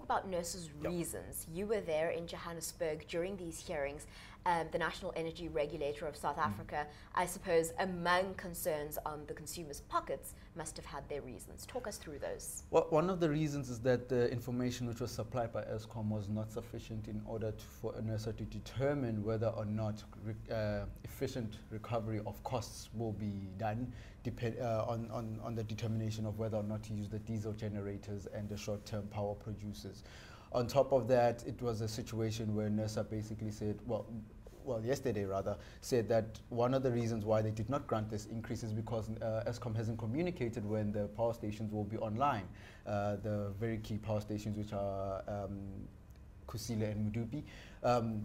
about nurses' reasons. You were there in Johannesburg during these hearings. The National Energy Regulator of South Africa, I suppose, among concerns on the consumers' pockets, must have had their reasons. Talk us through those. Well, one of the reasons is that the information which was supplied by Eskom was not sufficient in order for a nurse to determine whether or not efficient recovery of costs will be done on the determination of whether or not to use the diesel generators and the short-term power producers. On top of that, it was a situation where NERSA basically said, well, yesterday rather, said that one of the reasons why they did not grant this increase is because Eskom hasn't communicated when the power stations will be online. The very key power stations, which are Kusile and Medupi.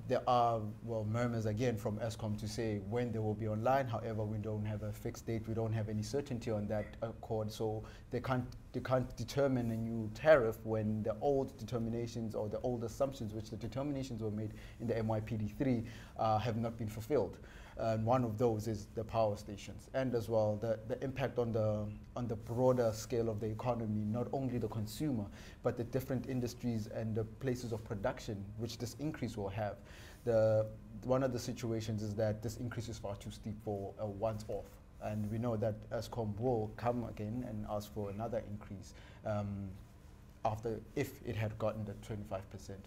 There are, murmurs again from Eskom to say when they will be online. However, we don't have a fixed date. We don't have any certainty on that accord. So they can't determine a new tariff when the old determinations or the old assumptions, which the determinations were made in the MYPD3, have not been fulfilled. And one of those is the power stations, and as well the impact on the broader scale of the economy, not only the consumer, but the different industries and the places of production which this increase will have. One of the situations is that this increase is far too steep for a once-off, and we know that Eskom will come again and ask for another increase if it had gotten the 25%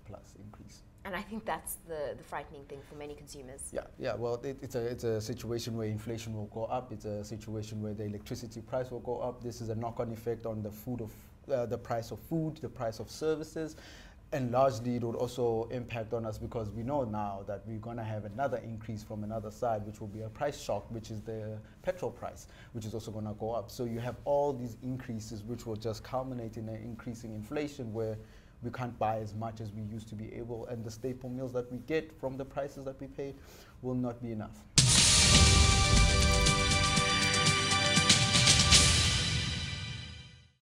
plus increase. And I think that's the frightening thing for many consumers. Yeah. Well, it's a situation where inflation will go up. It's a situation where the electricity price will go up. This is a knock-on effect on the price of food, the price of services, and largely it would also impact on us because we know now that we're going to have another increase from another side, which will be a price shock, which is the petrol price, which is also going to go up. So you have all these increases, which will just culminate in an increasing inflation where we can't buy as much as we used to be able, and the staple meals that we get from the prices that we pay will not be enough.